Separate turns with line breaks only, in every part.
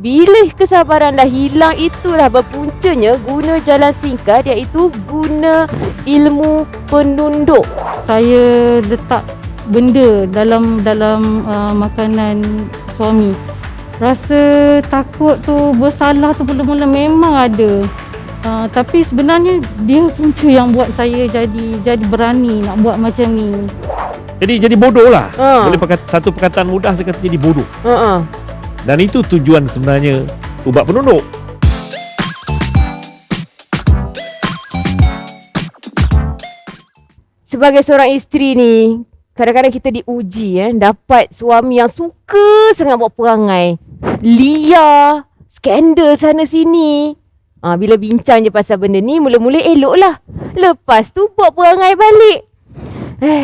Bila kesabaran dah hilang, itulah berpuncanya guna jalan singkat, iaitu guna ilmu penunduk.
Saya letak benda dalam makanan suami. Rasa takut tu, bersalah tu mula-mula memang ada. Tapi sebenarnya dia punca yang buat saya jadi berani nak buat macam ni.
Jadi bodoh lah. Boleh pakai satu perkataan mudah, saya kata jadi bodoh. Dan itu tujuan sebenarnya ubat penunduk.
Sebagai seorang isteri ni, kadang-kadang kita diuji dapat suami yang suka sangat buat perangai. Liar, skandal sana sini. Bila bincang je pasal benda ni, mula-mula elok lah. Lepas tu buat perangai balik.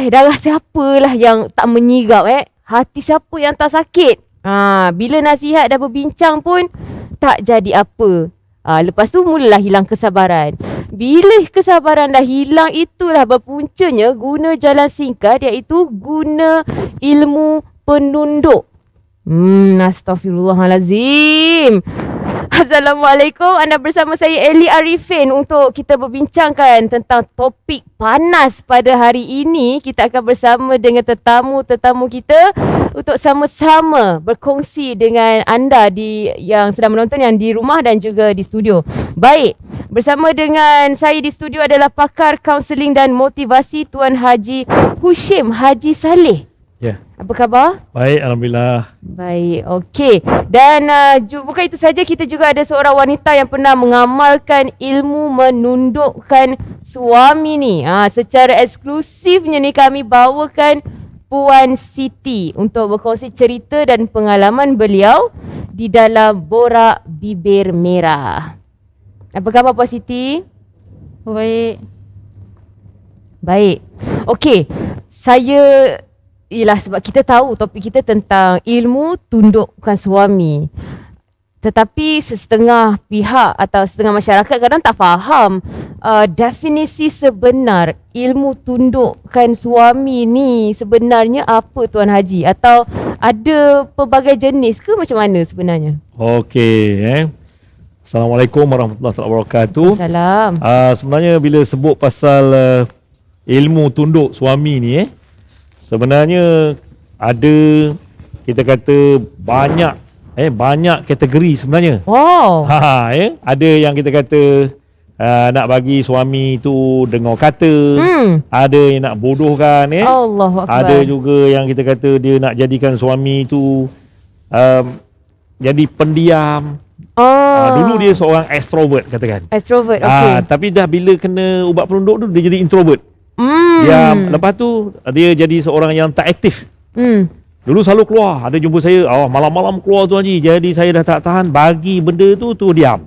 Darah siapalah yang tak menyirap hati siapa yang tak sakit. Bila nasihat dah berbincang pun tak jadi apa. Lepas tu mulalah hilang kesabaran. Bila kesabaran dah hilang, itulah berpuncanya guna jalan singkat, iaitu guna ilmu penunduk. Astaghfirullahalazim. Assalamualaikum, anda bersama saya Eli Arifin untuk kita berbincangkan tentang topik panas pada hari ini. Kita akan bersama dengan tetamu-tetamu kita untuk sama-sama berkongsi dengan anda yang sedang menonton, yang di rumah dan juga di studio. Baik, bersama dengan saya di studio adalah pakar kaunseling dan motivasi Tuan Haji Hushim Haji Saleh.
Ya.
Apa khabar?
Baik, alhamdulillah.
Baik, okey. Dan bukan itu saja, kita juga ada seorang wanita yang pernah mengamalkan ilmu menundukkan suami ni. Secara eksklusifnya ni kami bawakan Puan Siti untuk berkongsi cerita dan pengalaman beliau di dalam Borak Bibir Merah. Apa khabar Puan Siti?
Baik.
Baik. Okey. Sebab kita tahu topik kita tentang ilmu tundukkan suami. Tetapi setengah pihak atau setengah masyarakat kadang tak faham definisi sebenar ilmu tundukkan suami ni sebenarnya apa, Tuan Haji? Atau ada pelbagai jenis ke macam mana sebenarnya?
Okey. Assalamualaikum warahmatullahi wabarakatuh.
Salam.
Sebenarnya bila sebut pasal ilmu tunduk suami ni sebenarnya ada, kita kata banyak kategori sebenarnya.
Wow.
Ada yang kita kata nak bagi suami tu dengar kata, ada yang nak bodohkan,
Allahu Akbar.
ada juga yang kita kata dia nak jadikan suami tu jadi pendiam. Dulu dia seorang extrovert katakan.
Extrovert, okey.
Tapi dah bila kena ubat penunduk tu dia jadi introvert. Lepas tu dia jadi seorang yang tak aktif. Dulu selalu keluar, ada jumpa saya, malam-malam keluar tu Haji. Jadi saya dah tak tahan, bagi benda tu diam.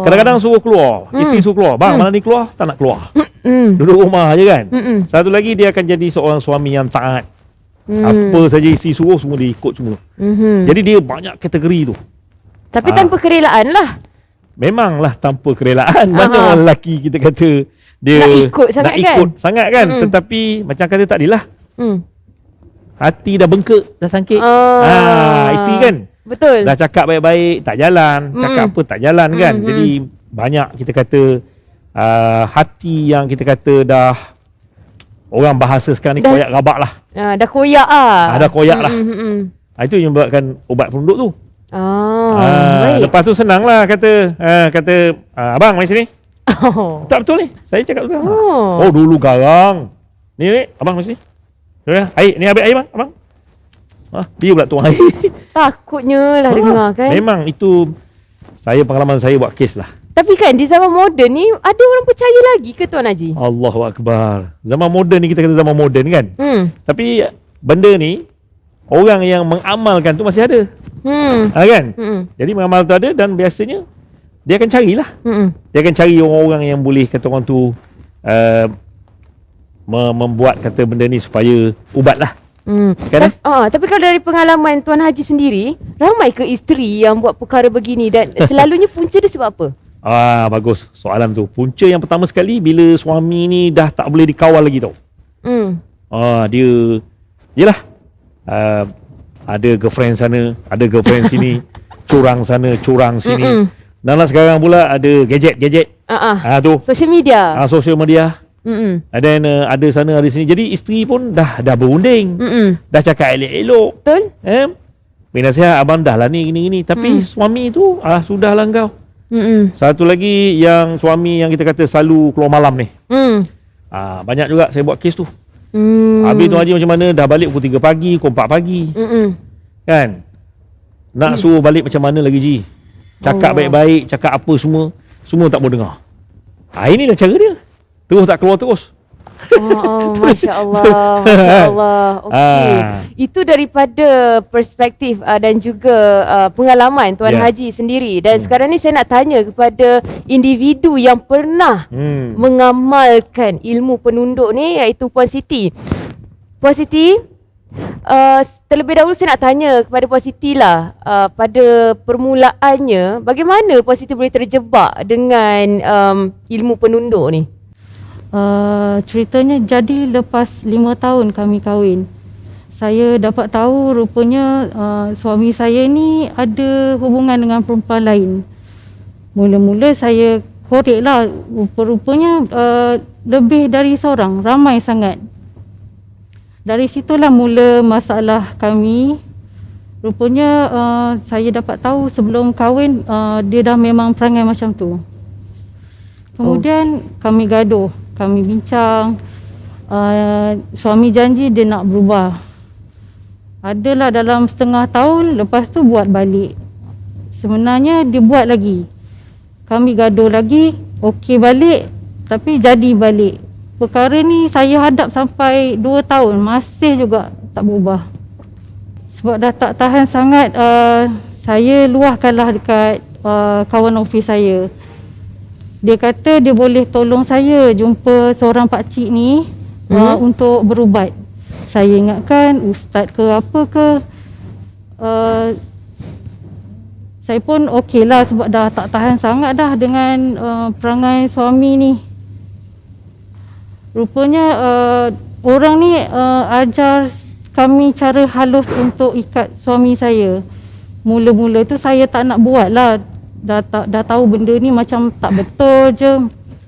Kadang-kadang suruh keluar, isteri suruh keluar. Bang, mana ni keluar? Tak nak keluar. Duduk rumah je kan. Satu lagi dia akan jadi seorang suami yang taat. Apa saja isteri suruh semua dia ikut semua. Jadi dia banyak kategori tu.
Tapi tanpa kerelaan lah.
Memanglah tanpa kerelaan. Banyak orang lelaki kita kata dia
nak ikut sangat kan?
Tetapi macam kata tadi lah, hati dah bengkak, dah sangkit. Isteri kan,
betul,
dah cakap baik-baik tak jalan, cakap apa tak jalan kan. Jadi banyak kita kata hati yang kita kata dah, orang bahasa sekarang ni koyak rabak lah.
Dah koyak
dah koyak lah. Itu yang menyebabkan ubat penunduk tu.
Baik.
Lepas tu senang lah kata abang mari sini. Tak betul ni, saya cakap betul. Dulu garang. Ni abang mari sini. Air, ni ambil air bang, abang. Dia pula tuang air.
Takutnya lah dengar kan.
Memang itu pengalaman saya buat kes lah.
Tapi kan di zaman moden ni ada orang percaya lagi ke Tuan Haji?
Allahu Akbar. Zaman moden ni kita kata zaman moden kan. Tapi benda ni orang yang mengamalkan tu masih ada. Kan? Jadi mengamal tu ada dan biasanya dia akan carilah. Dia akan cari orang-orang yang boleh kata orang tu membuat kata benda ni supaya ubat lah. Kan?
Tapi kalau dari pengalaman Tuan Haji sendiri, ramai ke isteri yang buat perkara begini dan selalunya punca dia sebab apa?
Bagus soalan tu. Punca yang pertama sekali bila suami ni dah tak boleh dikawal lagi tau. Dia yelah, ada girlfriend sana, ada girlfriend sini. curang sana, curang sini.
Mm-mm.
Dan sekarang pula ada gadget. Tu.
Social media.
Sosial media.
Mm-mm.
Dan ada sana, ada sini. Jadi isteri pun dah berunding.
Mm-mm.
Dah cakap elok-elok.
Betul?
Nasihat abang dah lah ni gini. Tapi suami tu sudahlah kau.
Mm-mm.
Satu lagi yang suami yang kita kata selalu keluar malam ni. Banyak juga saya buat kes tu. Habis tu Haji macam mana dah balik pukul 3 pagi, pukul 4 pagi. Kan? Nak suruh balik macam mana lagi Ji? Cakap baik-baik, cakap apa semua tak mau dengar. Inilah cara dia. Terus tak keluar terus.
Masya Allah, Masya Allah. Okey. Itu daripada perspektif dan juga pengalaman Tuan Haji sendiri. Dan sekarang ni saya nak tanya kepada individu yang pernah mengamalkan ilmu penunduk ni, iaitu Puan Siti. Puan Siti, terlebih dahulu saya nak tanya kepada Puan Siti lah, pada permulaannya bagaimana Puan Siti boleh terjebak dengan ilmu penunduk ni?
Ceritanya jadi lepas 5 tahun kami kahwin, saya dapat tahu rupanya suami saya ni ada hubungan dengan perempuan lain. Mula-mula saya korek lah, rupanya lebih dari seorang, ramai sangat. Dari situlah mula masalah kami. Rupanya saya dapat tahu sebelum kahwin dia dah memang perangai macam tu. Kemudian kami gaduh, kami bincang. Suami janji dia nak berubah. Adalah dalam setengah tahun, lepas tu buat balik. Sebenarnya dia buat lagi. Kami gaduh lagi, okey balik, tapi jadi balik. Perkara ni saya hadap sampai 2 tahun, masih juga tak berubah. Sebab dah tak tahan sangat, saya luahkanlah dekat kawan ofis saya. Dia kata dia boleh tolong saya jumpa seorang pakcik ni untuk berubat. Saya ingatkan ustaz ke apa ke. Saya pun okey lah sebab dah tak tahan sangat dah dengan perangai suami ni. Rupanya orang ni ajar kami cara halus untuk ikat suami saya. Mula-mula tu saya tak nak buat lah. Dah tahu benda ni macam tak betul je.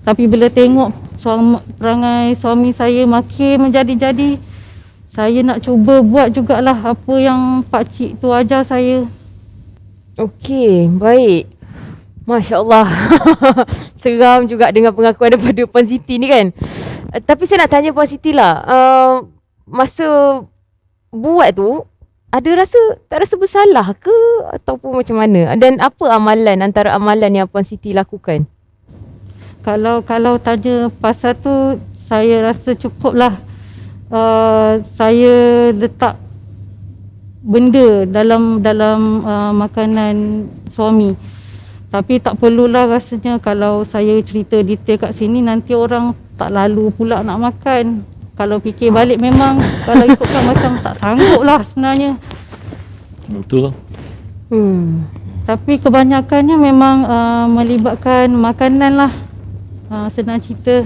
Tapi bila tengok perangai suami saya makin menjadi-jadi, saya nak cuba buat jugalah apa yang pakcik tu ajar saya.
Okey, baik. Masya Allah. Seram juga dengan pengakuan daripada Puan Siti ni kan. Tapi saya nak tanya Puan Siti lah. Masa buat tu, tak rasa bersalah ke ataupun macam mana? Dan apa antara amalan yang Puan Siti lakukan?
Kalau tanya pasal tu, saya rasa cukup lah. Saya letak benda dalam makanan suami. Tapi tak perlulah rasanya kalau saya cerita detail kat sini, nanti orang tak lalu pula nak makan. Kalau fikir balik memang kalau ikutkan macam tak sanggup lah sebenarnya.
Betul.
Tapi kebanyakannya memang melibatkan makanan lah. Senang cerita.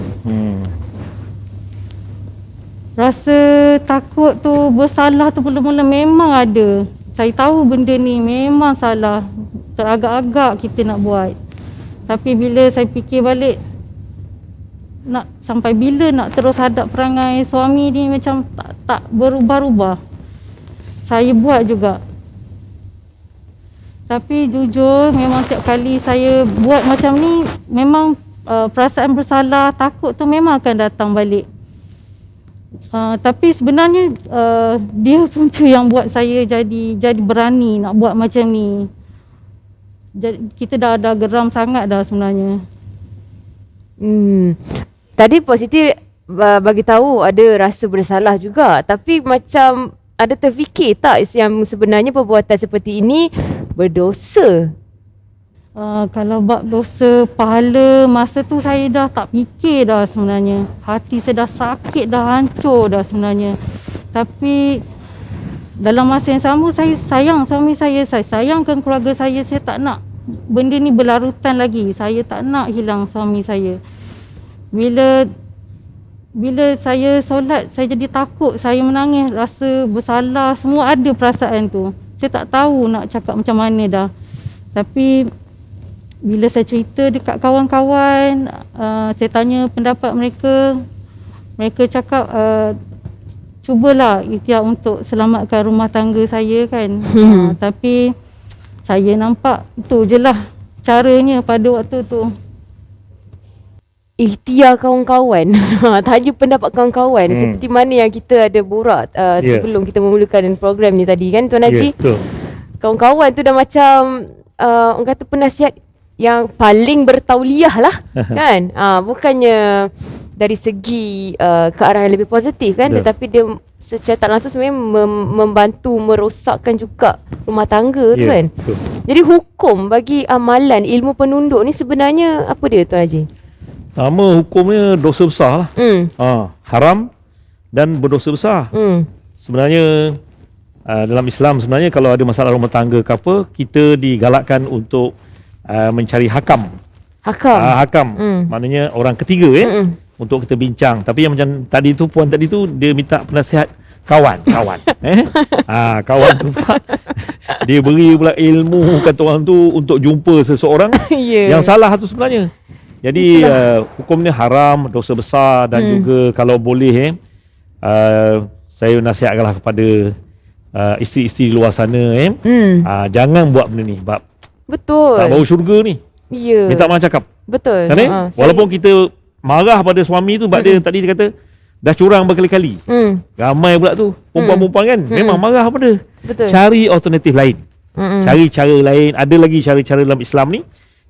Rasa takut tu, bersalah tu mula-mula memang ada. Saya tahu benda ni memang salah. Teragak-agak kita nak buat. Tapi bila saya fikir balik, nak sampai bila nak terus hadap perangai suami ni macam tak berubah-ubah. Saya buat juga. Tapi jujur memang tiap kali saya buat macam ni, memang perasaan bersalah, takut tu memang akan datang balik. Tapi sebenarnya dia punca yang buat saya jadi berani nak buat macam ni. Jadi kita dah geram sangat dah sebenarnya.
Tadi Puan Siti bagi tahu ada rasa bersalah juga, tapi macam ada terfikir tak yang sebenarnya perbuatan seperti ini berdosa?
Kalau bab dosa pahala, masa tu saya dah tak fikir dah sebenarnya. Hati saya dah sakit, dah hancur dah sebenarnya. Tapi dalam masa yang sama saya sayang suami saya sayangkan keluarga saya tak nak benda ni berlarutan lagi. Saya tak nak hilang suami saya. Bila saya solat, saya jadi takut, saya menangis, rasa bersalah, semua ada perasaan tu. Saya tak tahu nak cakap macam mana dah. Tapi bila saya cerita dekat kawan-kawan, saya tanya pendapat mereka, mereka cakap cubalah ikhtiar untuk selamatkan rumah tangga saya kan. Tapi saya nampak itu je lah caranya pada waktu tu.
Ikhtiar kawan-kawan. Tanya pendapat kawan-kawan. Seperti mana yang kita ada borak sebelum kita memulakan program ni tadi kan Tuan Haji.
Betul.
Kawan-kawan tu dah macam orang kata penasihat yang paling bertauliah lah kan. Bukannya dari segi ke arah yang lebih positif kan, tetapi dia secara tak langsung sebenarnya membantu merosakkan juga rumah tangga tu kan.
Betul.
Jadi hukum bagi amalan ilmu penunduk ni sebenarnya apa dia Tuan Haji?
Nama hukumnya dosa besar lah. Haram dan berdosa besar. Sebenarnya dalam Islam sebenarnya kalau ada masalah rumah tangga ke apa, kita digalakkan untuk mencari hakam. Hakam. Maknanya orang ketiga untuk kita bincang. Tapi yang macam tadi tu, puan tadi tu dia minta penasihat kawan. Kawan tu dia beri pula ilmu kata orang tu untuk jumpa seseorang yang salah tu sebenarnya. Jadi hukumnya haram, dosa besar dan juga kalau boleh saya nasihatkanlah kepada isteri-isteri luar sana jangan buat benda ni sebab
betul.
tak bau syurga ni.
Ya.
Minta maaf cakap.
Betul.
Kan walaupun kita marah pada suami tu sebab dia tadi dia kata dah curang berkali-kali. Ramai pula tu perempuan-perempuan kan memang marah pada.
Betul.
Cari alternatif lain. Cari cara lain. Ada lagi cara-cara dalam Islam ni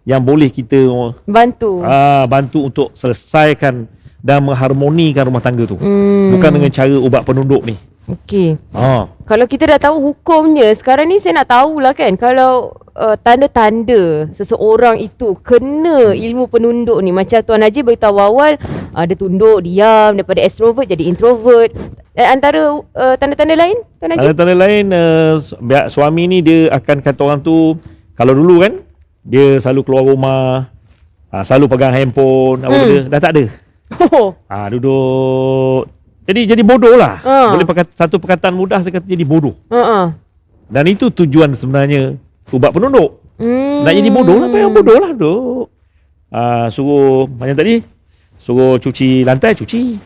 yang boleh kita bantu untuk selesaikan dan mengharmonikan rumah tangga tu. Bukan dengan cara ubat penunduk ni.
Okey. Kalau kita dah tahu hukumnya, sekarang ni saya nak tahulah kan, kalau tanda-tanda seseorang itu kena ilmu penunduk ni, macam Tuan Haji beritahu awal, dia tunduk, diam, daripada extrovert jadi introvert. Antara tanda-tanda lain Tuan Haji?
Tanda-tanda lain, suami ni dia akan kata orang tu, kalau dulu kan dia selalu keluar rumah, selalu pegang handphone, apa benda, dah tak ada. Duduk. Jadi bodoh lah. Boleh satu perkataan mudah saya kata jadi bodoh. Dan itu tujuan sebenarnya ubat penunduk. Nak jadi bodoh lah, apa yang bodoh lah duduk. Suruh macam tadi, suruh cuci lantai, cuci.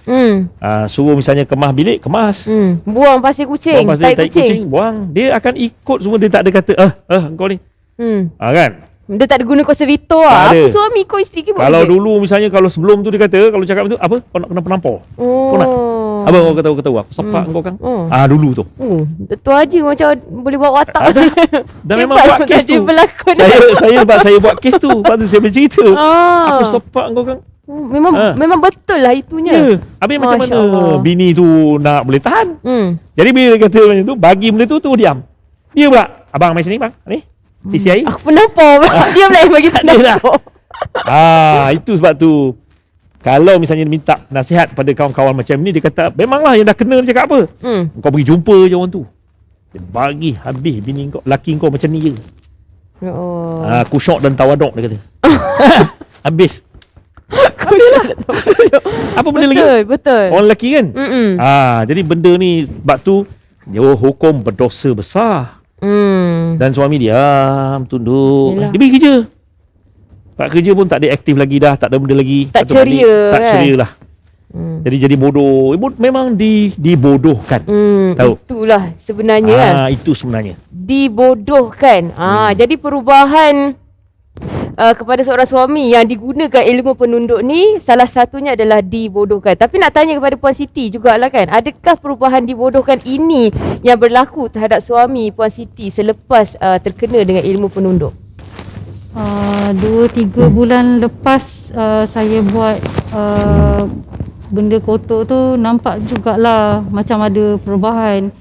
Suruh misalnya kemas bilik, kemas.
Buang pasir kucing,
tai kucing, buang. Dia akan ikut semua, dia tak ada kata kau ni. Kan?
Dia tak ada guna kuasa veto lah. Apa suami kau isteri ke?
Kalau dulu misalnya, kalau sebelum tu dia kata, kalau cakap tu apa? Kau nak kena penampar. Kau nak? Apa kau kata aku sepak kau kan? Dulu tu.
Tuan Haji macam boleh bawa watak.
Dan memang buat kes tu. Saya buat kes tu. Lepas tu saya bercerita. Aku sepak kau kan?
Memang betul lah itunya.
Habis macam mana bini tu nak boleh tahan? Jadi bila dia kata macam tu, bagi benda tu diam. Dia pula, abang mai sini bang. Ni. Isi air.
Aku penampar. Dia pula yang bagi penampar.
Itu sebab tu. Kalau misalnya minta nasihat pada kawan-kawan macam ni, dia kata memanglah yang dah kena dia cakap apa. Kau pergi jumpa je orang tu. Dia bagi habis bini kau, laki kau macam ni je. Kusyuk dan tawaduk dia kata. Habis. Apa benda lagi?
Betul.
Orang lelaki kan? Jadi benda ni sebab tu dia hukum berdosa besar. Dan suami diam, tunduk. Dia pergi kerja. Tak kerja pun tak ada aktif lagi dah, tak ada benda lagi.
Tak ceria.
Tak ceria lah. Jadi bodoh. Memang dibodohkan. Tahu?
Itulah sebenarnya kan.
Itu sebenarnya.
Dibodohkan. Jadi perubahan kepada seorang suami yang digunakan ilmu penunduk ni, salah satunya adalah dibodohkan. Tapi nak tanya kepada Puan Siti jugalah kan, adakah perubahan dibodohkan ini yang berlaku terhadap suami Puan Siti selepas terkena dengan ilmu penunduk?
2-3 bulan lepas saya buat benda kotor tu, nampak jugalah macam ada perubahan.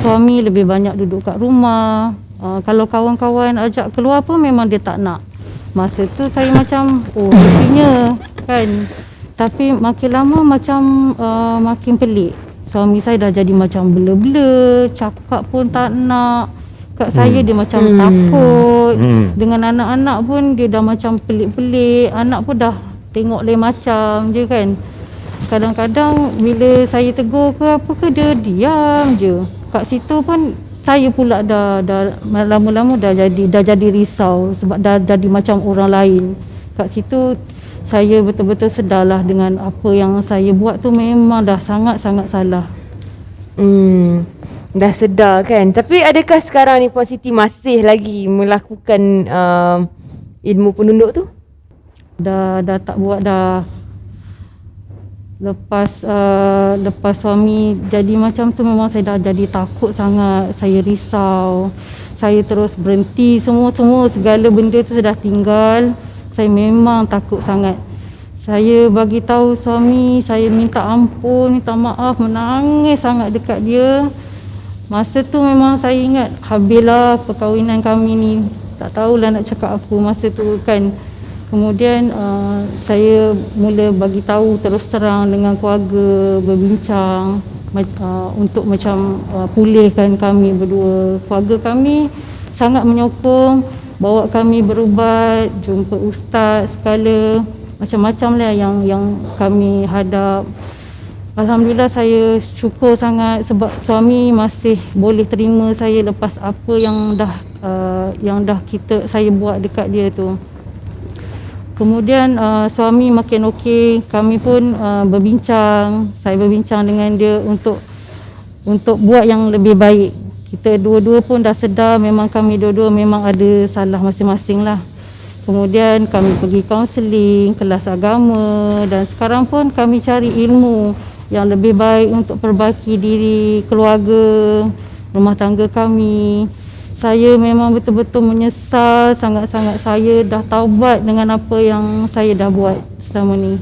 Suami lebih banyak duduk kat rumah. Kalau kawan-kawan ajak keluar pun memang dia tak nak. Masa tu saya macam rupanya kan. Tapi makin lama macam makin pelik. Suami saya dah jadi macam bela-bela, cakap pun tak nak. Kat saya dia macam takut. Dengan anak-anak pun dia dah macam pelik-pelik. Anak pun dah tengok lain macam je kan. Kadang-kadang bila saya tegur ke apa ke, dia diam je. Kat situ pun saya pula dah lama-lama dah jadi risau sebab dah jadi macam orang lain. Kat situ saya betul-betul sedarlah dengan apa yang saya buat tu memang dah sangat-sangat salah.
Dah sedar kan. Tapi adakah sekarang ni Puan Siti masih lagi melakukan ilmu penunduk tu?
Dah tak buat dah. Lepas suami jadi macam tu memang saya dah jadi takut sangat. Saya risau. Saya terus berhenti semua segala benda tu sudah tinggal. Saya memang takut sangat. Saya bagi tahu suami, saya minta ampun, minta maaf, menangis sangat dekat dia. Masa tu memang saya ingat habislah perkahwinan kami ni. Tak tahulah nak cakap apa masa tu kan. Kemudian saya mula bagi tahu terus terang dengan keluarga, berbincang untuk macam pulihkan kami berdua. Keluarga kami sangat menyokong, bawa kami berubat, jumpa ustaz segala macam-macam lah yang kami hadap. Alhamdulillah saya syukur sangat sebab suami masih boleh terima saya lepas apa yang dah saya buat dekat dia tu. Kemudian suami makin okey, kami pun berbincang, saya berbincang dengan dia untuk buat yang lebih baik. Kita dua-dua pun dah sedar memang kami dua-dua memang ada salah masing-masing lah. Kemudian kami pergi kaunseling, kelas agama dan sekarang pun kami cari ilmu yang lebih baik untuk perbaiki diri, keluarga, rumah tangga kami. Saya memang betul-betul menyesal sangat-sangat. Saya dah taubat dengan apa yang saya dah buat selama ni.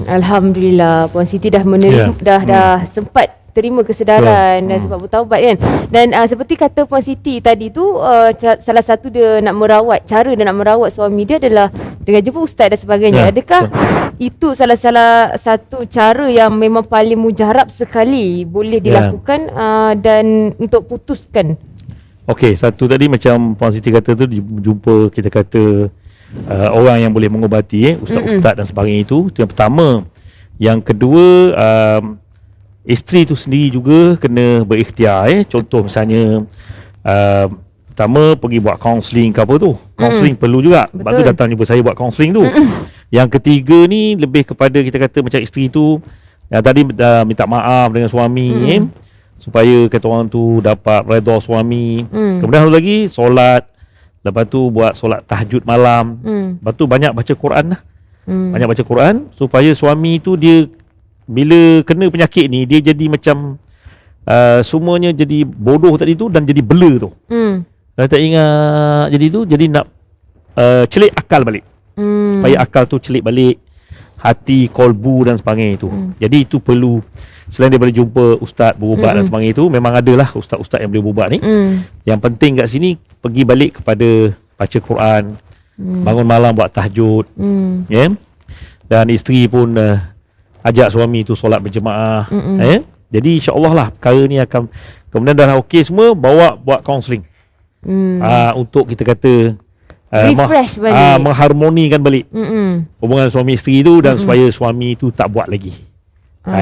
Alhamdulillah Puan Siti dah menerima, dah sempat terima kesedaran dan sebab bertaubat kan. Dan seperti kata Puan Siti tadi tu, salah satu dia nak merawat, cara dia nak merawat suami dia adalah dengan jumpa ustaz dan sebagainya. Adakah itu salah satu cara yang memang paling mujarab sekali boleh dilakukan dan untuk putuskan?
Okey, satu tadi macam Puan Siti kata tu, jumpa kita kata orang yang boleh mengubati, ustaz-ustaz dan sebagainya itu yang pertama. Yang kedua, isteri tu sendiri juga kena berikhtiar. Contoh misalnya pertama pergi buat kaunseling ke apa tu. Kaunseling perlu juga. Lepas tu datang jumpa saya buat kaunseling tu. Yang ketiga ni lebih kepada kita kata macam isteri tu yang tadi minta maaf dengan suami supaya kata orang tu dapat redha suami. Kemudian satu lagi solat. Lepas tu buat solat tahajud malam. Lepas tu banyak baca Quran lah. Banyak baca Quran supaya suami tu dia bila kena penyakit ni dia jadi macam semuanya jadi bodoh tadi tu dan jadi bela tu. Dah tak ingat jadi tu, jadi nak celik akal balik. Supaya akal tu celik balik, hati, kolbu dan sebagainya itu. Jadi itu perlu, selain dia boleh jumpa ustaz berubat dan sebagainya itu, memang adalah ustaz-ustaz yang boleh berubat ni. Yang penting kat sini pergi balik kepada baca Quran, bangun malam buat tahajud, dan isteri pun ajak suami tu solat berjemaah. Jadi insya-Allah lah perkara ni akan, kemudian dah okey semua, bawa buat kaunseling. Untuk kita kata
refresh balik,
mengharmonikan balik hubungan suami isteri tu dan supaya suami tu tak buat lagi.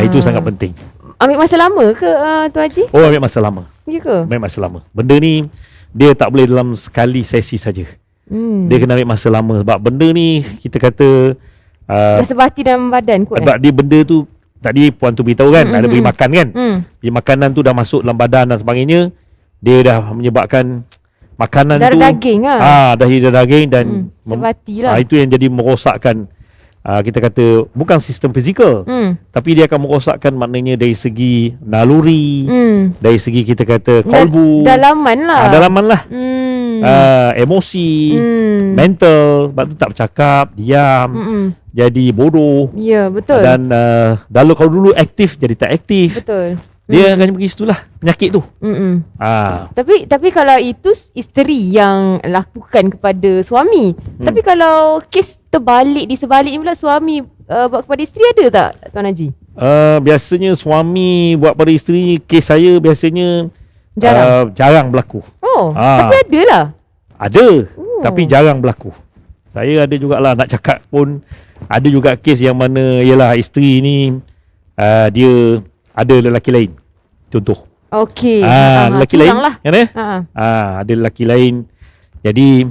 Itu sangat penting.
Ambil masa lama ke Tuan Haji?
Oh, ambil masa lama.
Ya ke?
Ambil masa lama. Benda ni dia tak boleh dalam sekali sesi saja. Dia kena ambil masa lama sebab benda ni kita kata
rasa batin dalam badan kot.
Sebab dia benda tu tadi puan tu beritahu kan, ada beri makan kan. Beri makanan tu dah masuk dalam badan dan sebagainya. Dia dah menyebabkan makanan
darah
tu
daging lah.
darah daging dan
sebati lah.
itu yang jadi merosakkan kita kata bukan sistem fizikal, tapi dia akan merosakkan maknanya dari segi naluri, dari segi kita kata kolbu,
dalaman lah.
Dalaman lah. Emosi, mental, sebab tu tak bercakap, diam, jadi bodoh.
Ya, betul.
Dan kalau dulu aktif jadi tak aktif.
Betul.
Dia akan pergi situlah penyakit tu.
Tapi kalau itu isteri yang lakukan kepada suami. Tapi kalau kes terbalik di sebalik ni pula suami buat kepada isteri, ada tak Tuan Haji?
Biasanya suami buat pada isteri, kes saya biasanya jarang berlaku.
Tapi ada lah.
Ada, tapi jarang berlaku. Saya ada jugalah nak cakap pun, ada juga kes yang mana ialah isteri ni dia ada lelaki lain. Contoh.
Okey.
Lelaki lain
lah.
kan ada lelaki lain. Jadi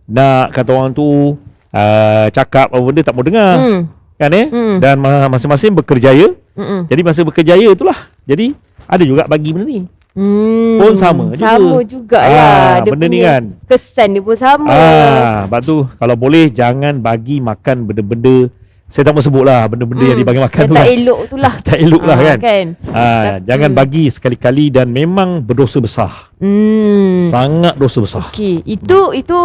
nak kata orang tu cakap apa benda tak mau dengar. Kan dan masing-masing berkerjaya. Jadi masa berkerjaya itulah. Jadi ada juga bagi benda ni. Pun sama
jugalah. Dia
benda
punya
ni kan.
kesan dia pun sama.
Sebab tu kalau boleh jangan bagi makan benda-benda, saya tak mau sebut lah benda-benda yang dibagi makan tu
tak
lah.
elok tu lah.
Tak elok lah kan.
Tapi-
Jangan bagi sekali-kali dan memang berdosa besar. Sangat dosa besar.
Okey, itu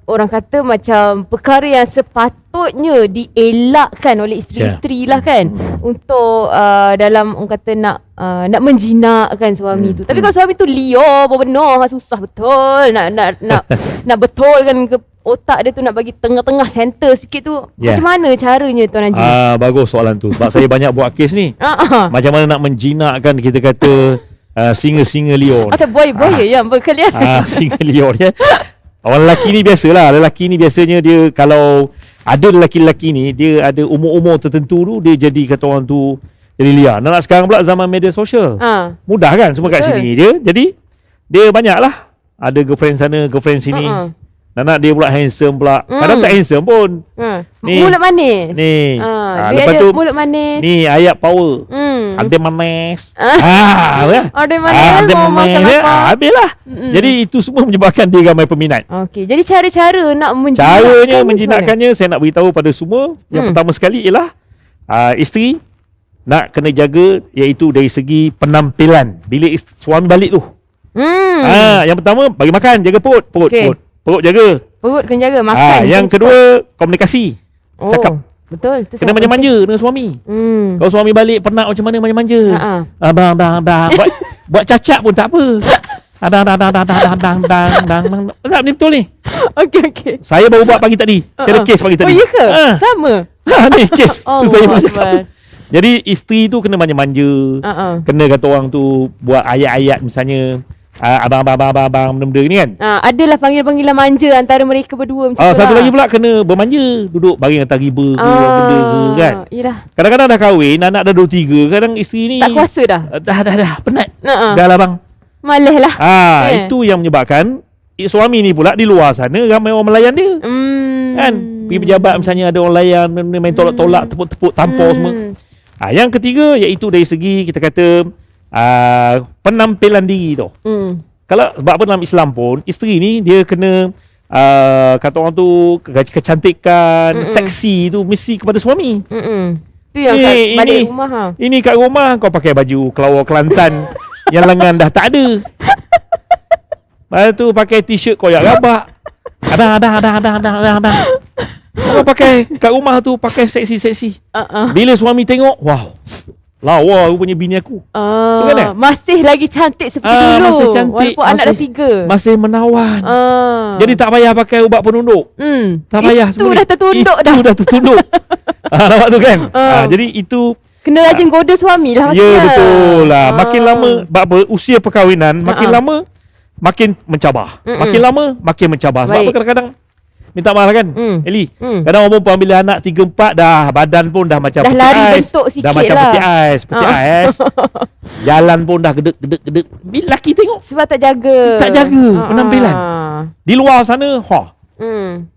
orang kata macam perkara yang sepatutnya dielakkan oleh isteri-isteri lah kan, untuk dalam orang kata nak menjinakkan suami tu. Tapi kalau suami tu liar benar, susah betul nak betulkan ke otak dia tu, nak bagi tengah-tengah center sikit tu. Macam mana caranya Tuan Haji?
Bagus soalan tu. Sebab saya banyak buat kes ni. Macam mana nak menjinakkan, kita kata singa-singa liar.
Atau buaya yang berkeliaran.
Singa liar ya. Orang lelaki ni biasalah. Lelaki ni biasanya dia, kalau ada lelaki-lelaki ni, dia ada umur-umur tertentu tu, dia jadi kata orang tu jadi liar. Nak sekarang pula zaman media sosial. Mudah kan, semua kat sini je. Jadi dia banyak lah. Ada girlfriend sana, girlfriend sini. Nak dia pula handsome pula. Kadang tak handsome pun. Ni,
mulut manis.
Ni.
Dia
Lepas
ada
tu
mulut manis.
ni ayat power. Ada manis.
Ada manis.
Ada manis.
Makan
Habislah. Jadi itu semua menyebabkan dia ramai peminat.
Okey, jadi cara-cara nak
Caranya menjinakkannya, saya nak beritahu pada semua. Yang pertama sekali ialah isteri nak kena jaga, iaitu dari segi penampilan bila suami balik tu. Yang pertama bagi makan, jaga perut. Perut jaga.
Perut kena jaga, makan.
Yang kedua komunikasi. Cakap.
Betul. Tu
Kena manja-manja dengan suami. Kalau suami balik penat, macam mana manja-manja. Abang. Buat cacat pun tak apa. Dang. Tak, ni betul ni.
Okey.
Saya baru buat pagi tadi. Saya ada kes pagi tadi.
Oh, ya ke? Sama.
Ni kes. Tu saya boleh cakap tu.
Akbar.
Jadi isteri tu kena manja-manja. Kena kata orang tu buat ayat-ayat misalnya. Abang benda-benda ni kan.
Adalah panggilan-panggilan manja antara mereka berdua macam tu
Satu
lah.
lagi pula kena bermanja. Duduk baring atas riba ke benda ke kan.
Yelah.
Kadang-kadang dah kahwin, anak dah 2-3, kadang isteri ni
Tak kuasa dah.
Dah penat.
Dah
Dah lah bang.
Malas lah.
Itu yang menyebabkan suami ni pula di luar sana ramai orang melayan dia. Kan? Pergi pejabat misalnya ada orang layan, main tolak-tolak, tepuk-tepuk tampar semua. Yang ketiga iaitu dari segi kita kata penampilan diri tu. Kalau sebab apa dalam Islam pun isteri ni dia kena kata orang tu kecantikan, seksi tu mesti kepada suami.
Tu yang kat balik rumah
Ini kat rumah kau pakai baju Kelawar Kelantan yang lengan dah tak ada. Lepas tu pakai t-shirt koyak rabak. Ada. Kau pakai kat rumah tu pakai seksi-seksi. Bila suami tengok, wow. Lawa rupanya bini aku.
Kan, masih lagi cantik seperti dulu.
Masih cantik.
Walaupun anak dah 3.
Masih menawan. Jadi tak payah pakai ubat penunduk. Tak payah
Itu dah tertunduk dah.
Itu dah tertunduk. Nampak tu kan? Jadi itu
kena rajin goda suami lah maksudnya.
Ya betul lah. Makin lama apa usia perkahwinan makin lama makin mencabar. Makin lama makin mencabar. Sebab apa kadang-kadang minta maaf kan Eli, kadang orang perempuan bila anak 3-4 dah badan pun dah macam
dah
peti
lari
ais.
bentuk sikit
Dah macam
lah.
peti ais. Jalan pun dah gedek. Bila lelaki tengok
Sebab tak jaga
penampilan. Di luar sana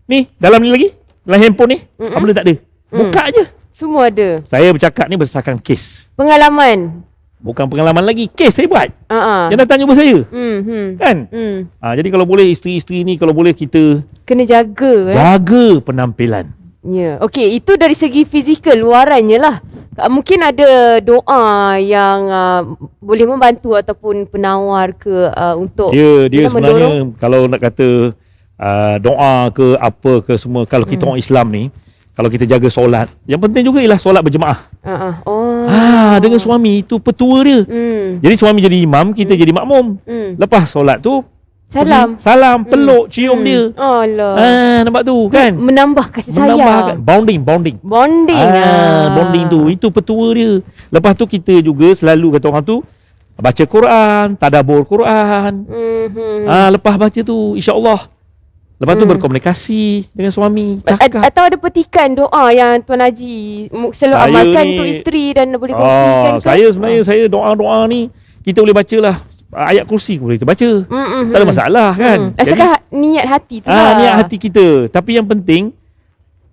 ni dalam ni lagi, dalam handphone ni apa benda tak ada. Buka je.
Semua ada.
Saya bercakap ni berdasarkan kes.
Pengalaman.
Bukan pengalaman lagi, kes saya buat. Yang datang jumpa saya. Kan? Jadi kalau boleh isteri-isteri ni kalau boleh kita
Kena jaga
jaga penampilan.
Ya. Okey, itu dari segi fizikal luarannya lah. Mungkin ada doa yang boleh membantu ataupun penawar ke untuk
Dia sebenarnya
mendorong.
kalau nak kata doa ke apa ke semua, kalau kita orang Islam ni, kalau kita jaga solat, yang penting juga ialah solat berjemaah. Dengan suami itu petua dia. Jadi suami jadi imam, kita jadi makmum. Lepas solat tu salam, peluk, cium dia.
Allah.
Nampak tu kan?
Menambah kasih sayang.
Bonding. Bonding tu, itu petua dia. Lepas tu kita juga selalu kata orang tu baca Quran, tadabbur Quran. Lepas baca tu insya-Allah. Lepas tu berkomunikasi dengan suami, cakap.
Atau ada petikan doa yang Tuan Haji selalu amalkan untuk isteri dan boleh kongsikan ke?
Saya sebenarnya saya doa-doa ni kita boleh bacalah ayat kursi boleh kita baca. Tak ada masalah kan.
Asalkan niat hati tu lah.
Niat hati kita. Tapi yang penting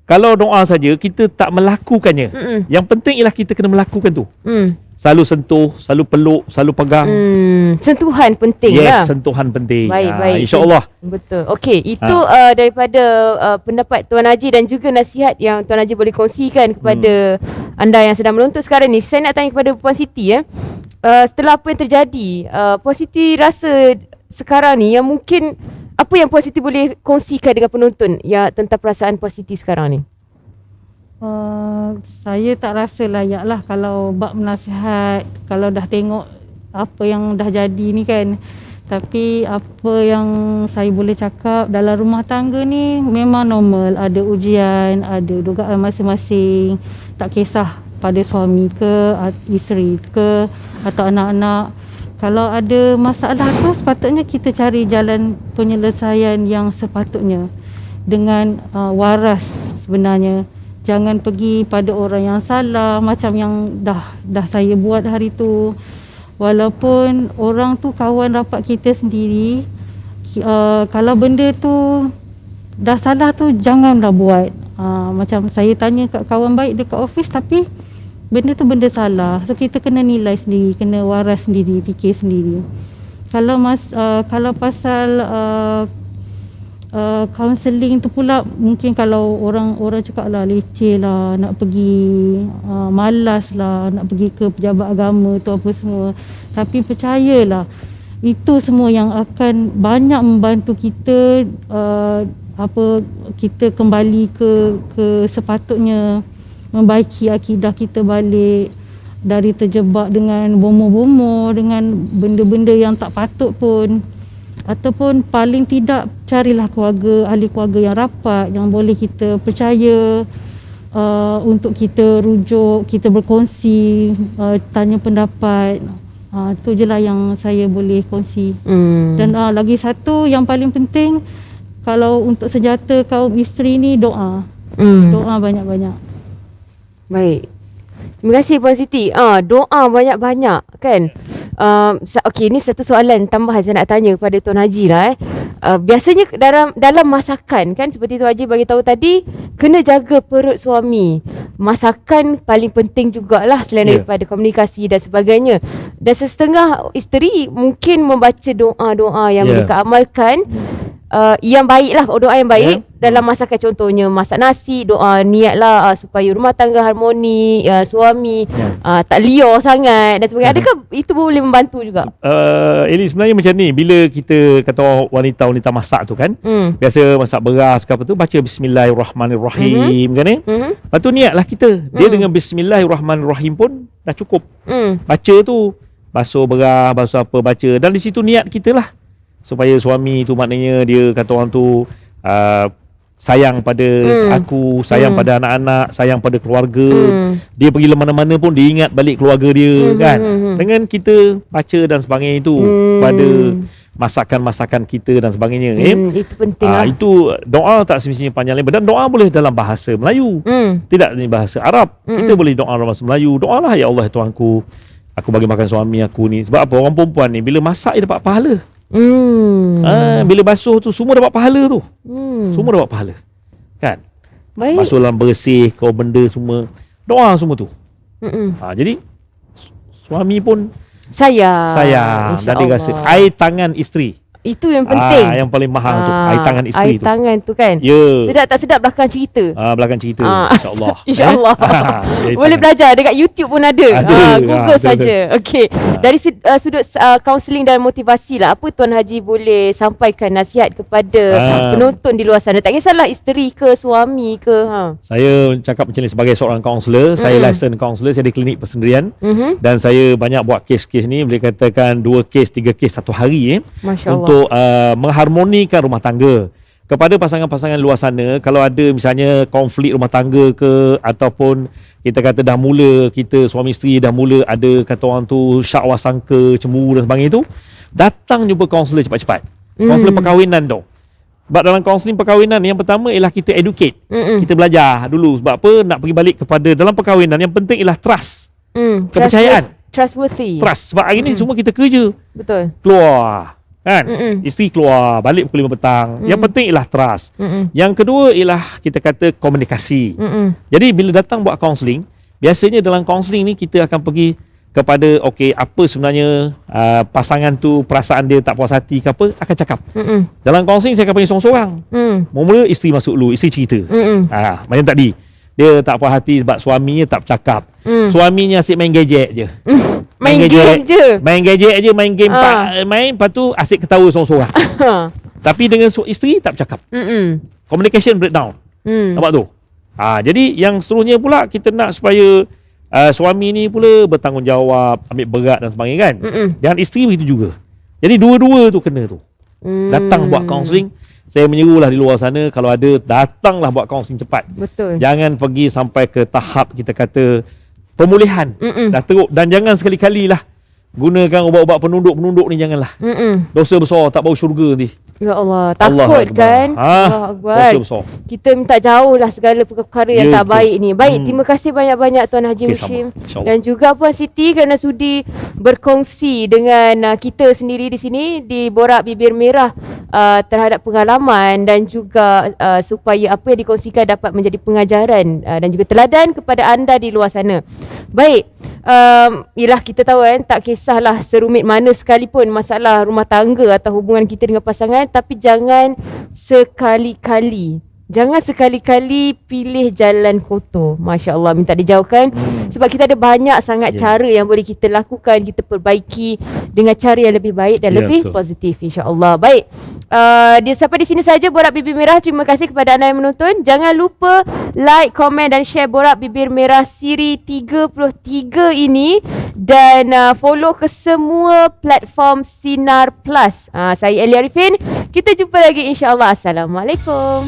kalau doa saja kita tak melakukannya. Yang penting ialah kita kena melakukan tu. Selalu sentuh, selalu peluk, selalu pegang.
Sentuhan penting lah.
Yes, sentuhan penting.
Baik.
InsyaAllah.
Betul. Okey, itu daripada pendapat Tuan Haji dan juga nasihat yang Tuan Haji boleh kongsikan kepada anda yang sedang menonton sekarang ni. Saya nak tanya kepada Puan Siti setelah apa yang terjadi, Puan Siti rasa sekarang ni yang mungkin apa yang Puan Siti boleh kongsikan dengan penonton ya tentang perasaan Puan Siti sekarang ni?
Saya tak rasa layak lah kalau bab nasihat, kalau dah tengok apa yang dah jadi ni kan. Tapi apa yang saya boleh cakap, dalam rumah tangga ni memang normal, ada ujian, ada dugaan masing-masing. Tak kisah pada suami ke, isteri ke atau anak-anak. Kalau ada masalah tu sepatutnya kita cari jalan penyelesaian yang sepatutnya dengan waras sebenarnya. Jangan pergi pada orang yang salah macam yang dah saya buat hari tu. Walaupun orang tu kawan rapat kita sendiri, kalau benda tu dah salah tu janganlah buat. Macam saya tanya kat kawan baik dekat office tapi benda tu benda salah. So kita kena nilai sendiri, kena waras sendiri, fikir sendiri. Kalau pasal counselling tu pula, mungkin kalau orang cakap lah leceh lah, nak pergi malas lah, nak pergi ke pejabat agama tu apa semua. Tapi percayalah, itu semua yang akan banyak membantu kita kita kembali ke sepatutnya, membaiki akidah kita balik dari terjebak dengan bomoh-bomoh, dengan benda-benda yang tak patut pun. Ataupun paling tidak carilah keluarga, ahli keluarga yang rapat, yang boleh kita percaya untuk kita rujuk, kita berkongsi, tanya pendapat. Itu je lah yang saya boleh kongsi. Dan lagi satu yang paling penting, kalau untuk senjata kaum isteri ni doa. Doa banyak-banyak.
Baik. Terima kasih Puan Siti. Doa banyak-banyak kan. Okey, ni satu soalan tambahan saya nak tanya kepada Tuan Haji lah. Biasanya dalam masakan kan, seperti Tuan Haji bagi tahu tadi, kena jaga perut suami. Masakan paling penting jugalah selain daripada komunikasi dan sebagainya. Dan setengah isteri mungkin membaca doa-doa yang mereka amalkan. Yang baik lah, doa yang baik dalam masakan, contohnya masak nasi, doa niatlah supaya rumah tangga harmoni, suami tak liar sangat dan sebagainya. Adakah itu boleh membantu juga?
Eli, sebenarnya macam ni, bila kita kata wanita-wanita masak tu kan, biasa masak beras ke apa tu, baca bismillahirrahmanirrahim kan lepas tu niatlah kita, dia dengan bismillahirrahmanirrahim pun dah cukup. Baca tu, basuh beras, basuh apa, baca, dan di situ niat kita lah supaya suami tu maknanya dia kata orang tu sayang pada aku, sayang pada anak-anak, sayang pada keluarga. Dia pergi mana-mana pun dia ingat balik keluarga dia kan. Dengan kita baca dan sebagainya itu pada masakan-masakan kita dan sebagainya.
Itu penting lah.
Itu doa tak semestinya panjang lebar, dan doa boleh dalam bahasa Melayu. Tidak dalam bahasa Arab. Kita boleh doa dalam bahasa Melayu. Doalah, ya Allah Tuhanku, aku bagi makan suami aku ni. Sebab apa? Orang perempuan ni bila masak dia dapat pahala. Bila basuh tu semua dapat pahala tu. Semua dapat pahala. Kan?
Baik.
Basuh dalam bersih kau benda semua. Doa semua tu. Jadi suami pun sayang dan dia rasa air tangan isteri.
Itu yang penting.
Yang paling mahal tu, air tangan isteri
air
tu.
Tangan tu kan. Sedap tak sedap belakang cerita.
Belakang cerita. InsyaAllah.
InsyaAllah. Boleh belajar dekat YouTube pun ada. Google saja. Okey. Dari sudut kaunseling dan motivasi lah, apa Tuan Haji boleh sampaikan nasihat kepada penonton di luar sana? Tak kisahlah isteri ke suami ke.
Saya cakap macam ni, sebagai seorang kaunselor, saya license kaunselor, saya ada klinik persendirian, dan saya banyak buat kes-kes ni, boleh katakan 2 kes, 3 kes satu hari
Masya Allah.
untuk mengharmonikan rumah tangga. Kepada pasangan-pasangan luar sana, kalau ada misalnya konflik rumah tangga ke, ataupun kita kata dah mula, kita suami isteri dah mula ada kata orang tu syakwa sangka, cemburu dan sebagainya itu, datang jumpa kaunselor cepat-cepat. Kaunselor perkahwinan tu. Sebab dalam kaunseling perkahwinan, yang pertama ialah kita educate. Kita belajar dulu. Sebab apa? Nak pergi balik kepada dalam perkahwinan, yang penting ialah trust. Kepercayaan.
trustworthy.
Trust. Sebab hari ni semua kita kerja.
Betul.
Keluar. Kan? Isteri keluar, balik pukul 5 petang. Yang penting ialah trust. Yang kedua ialah kita kata komunikasi. Jadi bila datang buat kaunseling, biasanya dalam kaunseling ni kita akan pergi kepada apa sebenarnya pasangan tu perasaan dia tak puas hati ke apa, akan cakap. Dalam kaunseling saya akan panggil seorang-seorang. Mula isteri masuk dulu, isteri cerita. Macam tadi, dia tak puas hati sebab suaminya tak bercakap. Suaminya asyik main gadget je.
Main game je.
Main gadget je, main game main, lepas tu asyik ketawa seorang-seorang. Tapi dengan isteri tak bercakap. Communication breakdown. Nampak tu? Jadi yang seterusnya pula kita nak supaya suami ni pula bertanggungjawab, ambil berat dan sebagainya kan. Dan isteri begitu juga. Jadi dua-dua tu kena tu. Datang buat kaunseling. Saya menyerulah di luar sana, kalau ada, datanglah buat kaunseling cepat.
Betul.
Jangan pergi sampai ke tahap kita kata pemulihan. Dah teruk. Dan jangan sekali-kali lah gunakan ubat-ubat penunduk ni, janganlah. Dosa besar, tak bau syurga nanti.
Ya Allah, takut kan? Allah Akbar.
Dosa besar.
Kita minta jauh lah segala perkara yang tak baik ni. Baik, terima kasih banyak-banyak Tuan Haji Mushim dan juga Puan Siti kerana sudi berkongsi dengan kita sendiri di sini di Borak Bibir Merah terhadap pengalaman dan juga supaya apa yang dikongsikan dapat menjadi pengajaran dan juga teladan kepada anda di luar sana. Baik, yelah kita tahu kan, tak kisahlah serumit mana sekalipun masalah rumah tangga atau hubungan kita dengan pasangan, tapi jangan sekali-kali pilih jalan kotor. Masya Allah, minta dijauhkan. Sebab kita ada banyak sangat cara yang boleh kita lakukan, kita perbaiki dengan cara yang lebih baik dan lebih positif, insya-Allah. Baik, sampai di sini saja Borak Bibir Merah. Terima kasih kepada anda yang menonton. Jangan lupa like, komen dan share Borak Bibir Merah siri 33 ini dan follow ke semua platform Sinar Plus. Saya Elia Arifin. Kita jumpa lagi insya-Allah. Assalamualaikum.